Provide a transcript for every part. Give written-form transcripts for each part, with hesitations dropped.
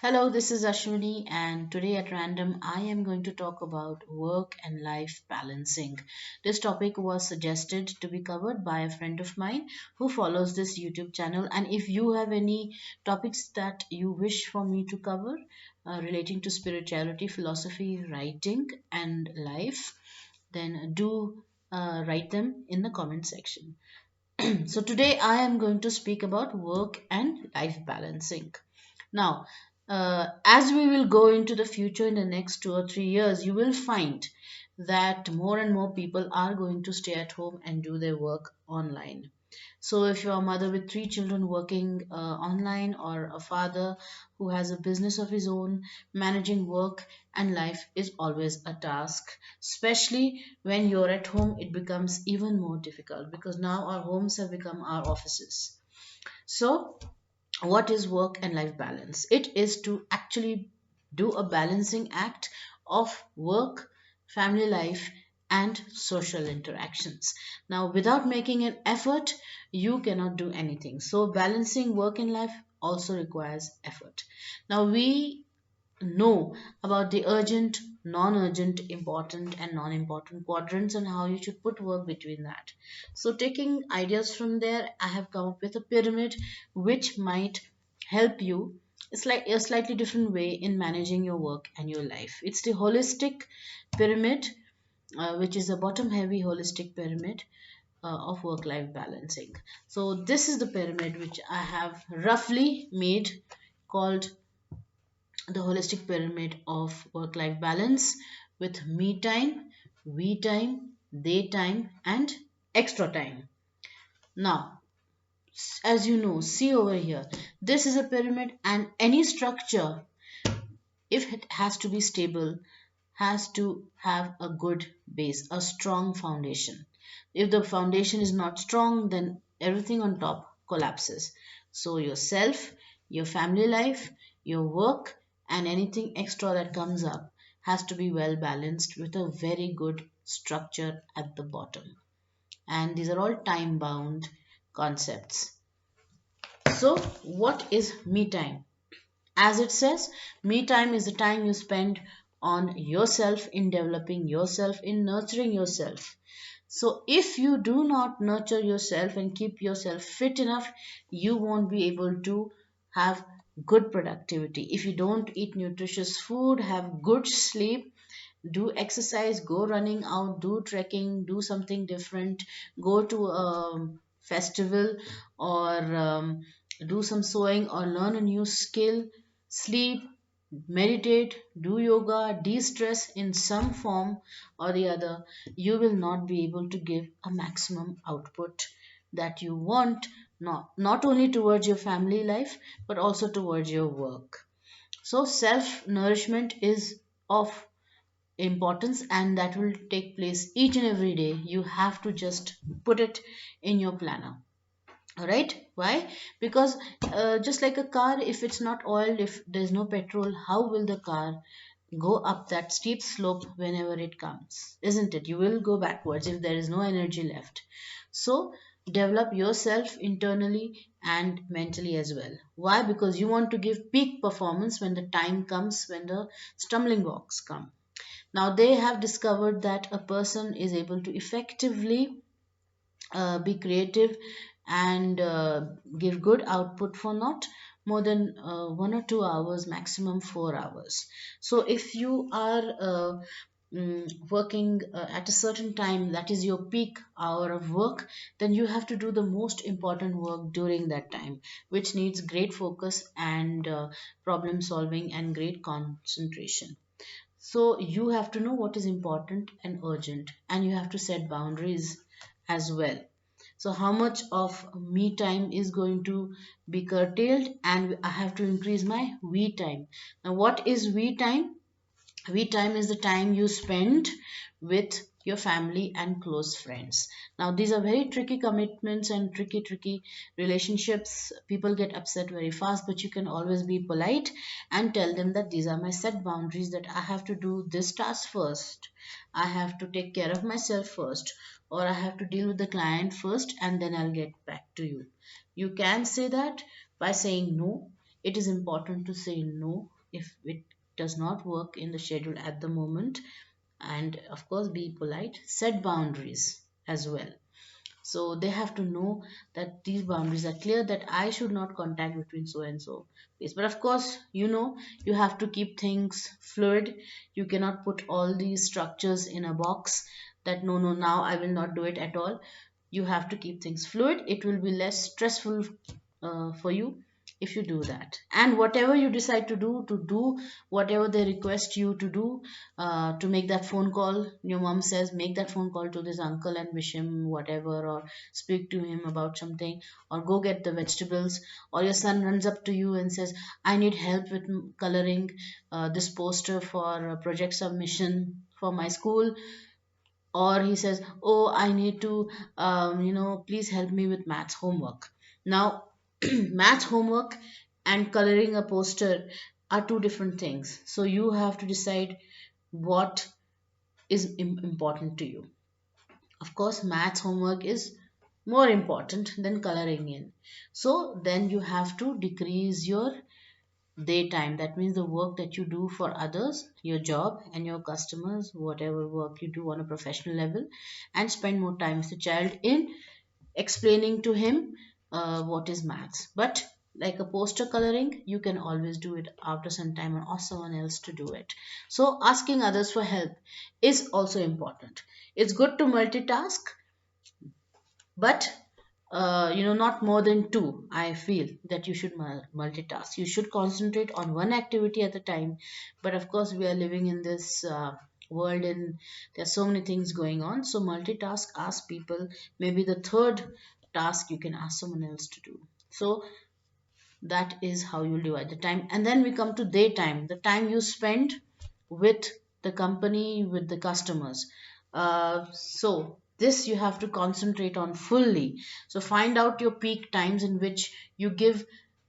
Hello, this is Ashwini, and today at random, I am going to talk about work and life balancing. This topic was suggested to be covered by a friend of mine who follows this YouTube channel. And if you have any topics that you wish for me to cover relating to spirituality, philosophy, writing, and life, then do write them in the comment section. So, today I am going to speak about work and life balancing. Now, as we will go into the future in the next 2 or 3 years, you will find that more and more people are going to stay at home and do their work online. So, if you're a mother with three children working online, or a father who has a business of his own, managing work and life is always a task. Especially when you're at home, it becomes even more difficult because now our homes have become our offices. So, what is work and life balance? It is to actually do a balancing act of work, family life, and social interactions. Now, without making an effort, you cannot do anything. So, balancing work and life also requires effort. Now, we know about the urgent, non urgent, important, and non important quadrants and how you should put work between that. So, taking ideas from there, I have come up with a pyramid which might help you. It's like a slightly different way in managing your work and your life. It's the holistic pyramid, which is a bottom heavy holistic pyramid of work life balancing. So, this is the pyramid which I have roughly made, called the holistic pyramid of work life balance, with me time, we time, they time, and extra time. Now, as you know, see over here, this is a pyramid, and any structure, if it has to be stable, has to have a good base, a strong foundation. If the foundation is not strong, then everything on top collapses. So, yourself, your family life, your work, and anything extra that comes up has to be well balanced with a very good structure at the bottom. And these are all time bound concepts. So, what is me time? As it says, me time is the time you spend on yourself, in developing yourself, in nurturing yourself. So, if you do not nurture yourself and keep yourself fit enough, you won't be able to have good productivity. If you don't eat nutritious food, have good sleep, do exercise, go running out, do trekking, do something different, go to a festival, or do some sewing, or learn a new skill, sleep, meditate, do yoga, de stress in some form or the other, you will not be able to give a maximum output that you want, not only towards your family life but also towards your work. So, self nourishment is of importance, and that will take place each and every day. You have to just put it in your planner. All right, why? Because just like a car, if it's not oiled, if there's no petrol, how will the car go up that steep slope whenever it comes? Isn't it? You will go backwards if there is no energy left. So, develop yourself internally and mentally as well. Why? Because you want to give peak performance when the time comes, when the stumbling blocks come. Now, they have discovered that a person is able to effectively be creative and give good output for not more than 1 or 2 hours, maximum 4 hours. So, if you are working at a certain time, that is your peak hour of work, then you have to do the most important work during that time, which needs great focus and problem solving and great concentration. So you have to know what is important and urgent, and you have to set boundaries as well. So, how much of me time is going to be curtailed, and I have to increase my we time. Now, what is we time? We time is the time you spend with your family and close friends. Now, these are very tricky commitments and tricky relationships. People get upset very fast, but you can always be polite and tell them that these are my set boundaries, that I have to do this task first, I have to take care of myself first, or I have to deal with the client first, and then I'll get back to you. You can say that by saying no. it is important to say no if it does not work in the schedule at the moment. And of course, be polite, set boundaries as well. So they have to know that these boundaries are clear, that I should not contact between so and so place. But of course, you have to keep things fluid. You cannot put all these structures in a box that no, no, now I will not do it at all. You have to keep things fluid. It will be less stressful for you if you do that. And whatever you decide to do whatever they request you to do, to make that phone call, your mom says make that phone call to this uncle and wish him whatever, or speak to him about something, or go get the vegetables, or your son runs up to you and says, I need help with coloring this poster for a project submission for my school. Or he says, oh, I need to please help me with maths homework. Now maths homework and coloring a poster are two different things, so you have to decide what is important to you. Of course, maths homework is more important than coloring in. So then you have to decrease your daytime. That means the work that you do for others, your job and your customers, whatever work you do on a professional level, and spend more time with the child in explaining to him what is maths. But like a poster coloring, you can always do it after some time or ask someone else to do it. So asking others for help is also important. It's good to multitask, but not more than two. I feel that you should multitask. You should concentrate on one activity at a time. But of course, we are living in this world, and there's so many things going on. So multitask, ask people. Maybe the third task you can ask someone else to do. So that is how you divide the time. And then we come to daytime, the time you spend with the company, with the customers. So this you have to concentrate on fully. So find out your peak times in which you give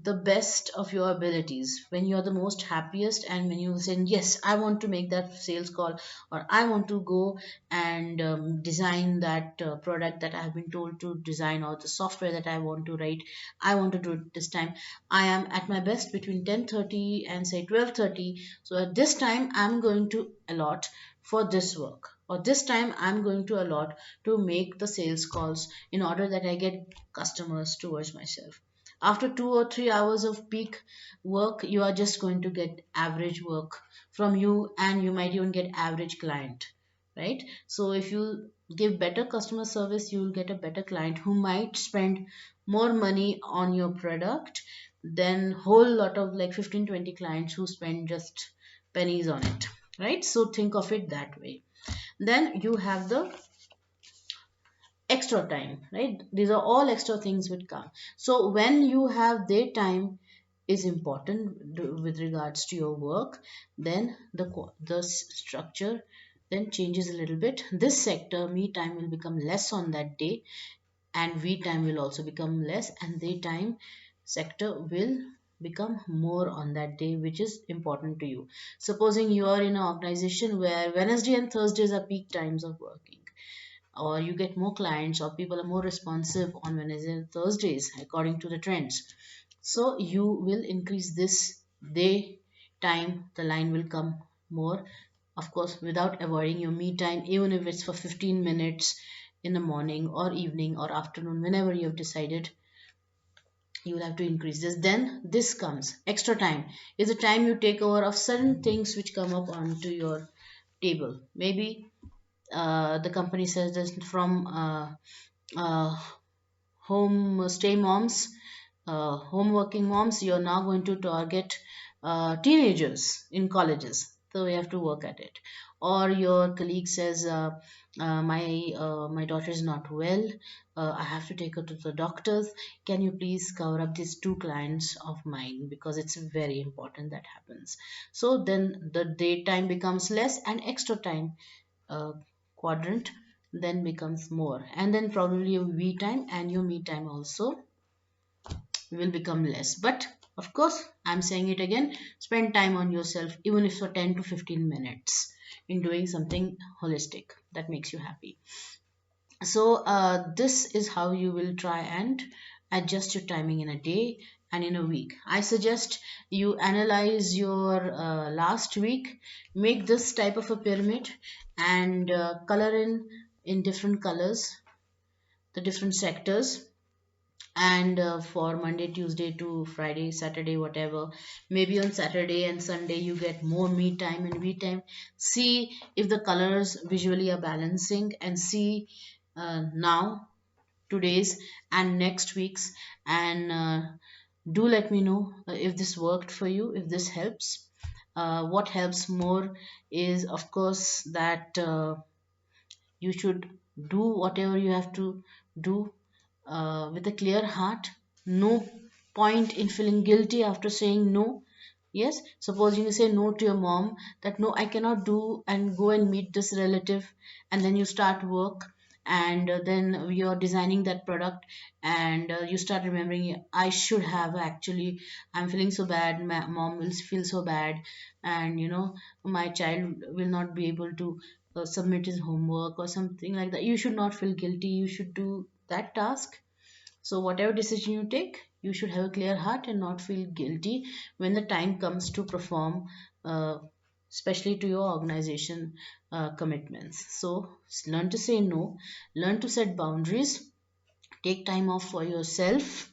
the best of your abilities, when you're the most happiest, and when you say yes, I want to make that sales call, or I want to go and design that product that I have been told to design, or the software that I want to write, I want to do it this time. I am at my best between 10:30 and say 12:30. So at this time I'm going to allot for this work, or this time I'm going to allot to make the sales calls in order that I get customers towards myself. After 2 or 3 hours of peak work, you are just going to get average work from you, and you might even get average client, right? So if you give better customer service, you will get a better client who might spend more money on your product than whole lot of like 15-20 clients who spend just pennies on it, right? So think of it that way. Then you have the extra time, right? These are all extra things which come. So when you have daytime is important with regards to your work, then the structure then changes a little bit. This sector, me time, will become less on that day, and we time will also become less, and daytime sector will become more on that day, which is important to you. Supposing you are in an organization where Wednesday and Thursdays are peak times of working, or you get more clients, or people are more responsive on Wednesdays and Thursdays according to the trends. So you will increase this day time, the line will come more, of course, without avoiding your me time, even if it's for 15 minutes in the morning or evening or afternoon, whenever you have decided you will have to increase this. Then this comes extra time, is the time you take over of certain things which come up onto your table. Maybe the company says this from uh, home stay moms, home working moms, you're now going to target teenagers in colleges, so you have to work at it. Or your colleague says, my daughter is not well, I have to take her to the doctors, can you please cover up these two clients of mine, because it's very important that happens. So then the daytime becomes less, and extra time uh, quadrant then becomes more, and then probably your v time and your me time also will become less. But of course, I'm saying it again, spend time on yourself, even if for 10 to 15 minutes, in doing something holistic that makes you happy. So this is how you will try and adjust your timing in a day, and in a week. I suggest you analyze your last week, make this type of a pyramid, and color in different colors the different sectors. And for Monday, Tuesday to Friday, Saturday, whatever, maybe on Saturday and Sunday you get more me time and we time. See if the colors visually are balancing, and see now, today's and next week's, and do let me know if this worked for you, if this helps. What helps more is, of course, that you should do whatever you have to do with a clear heart. No point in feeling guilty after saying no. Yes, suppose you say no to your mom, that no, I cannot do, and go and meet this relative, and then you start work, and then you're designing that product, and you start remembering, I should have actually, I'm feeling so bad, my mom will feel so bad, and my child will not be able to submit his homework or something like that. You should not feel guilty, you should do that task. So, whatever decision you take, you should have a clear heart and not feel guilty when the time comes to perform, uh, especially to your organization commitments. So, learn to say no, learn to set boundaries, take time off for yourself,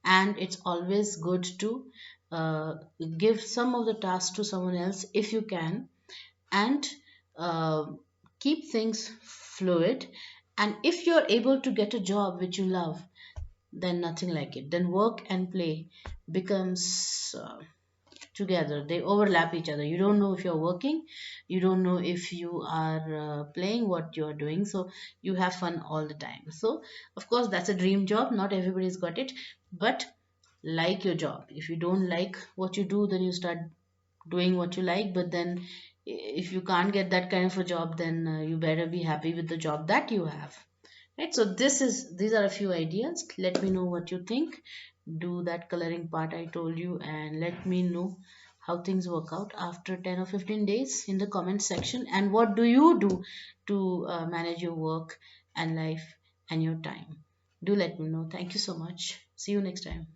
and it's always good to uh, give some of the tasks to someone else if you can, and uh, keep things fluid. And if you're able to get a job which you love, then nothing like it. Then work and play becomes together. They overlap each other. You don't know if you're working, you don't know if you are playing what you are doing. So you have fun all the time. So of course that's a dream job. Not everybody's got it, but like your job. If you don't like what you do, then you start doing what you like. But then if you can't get that kind of a job, then you better be happy with the job that you have. Right, so these are a few ideas. Let me know what you think. Do that coloring part I told you, and let me know how things work out after 10 or 15 days in the comment section. And what do you do to manage your work and life and your time? Do let me know. Thank you so much. See you next time.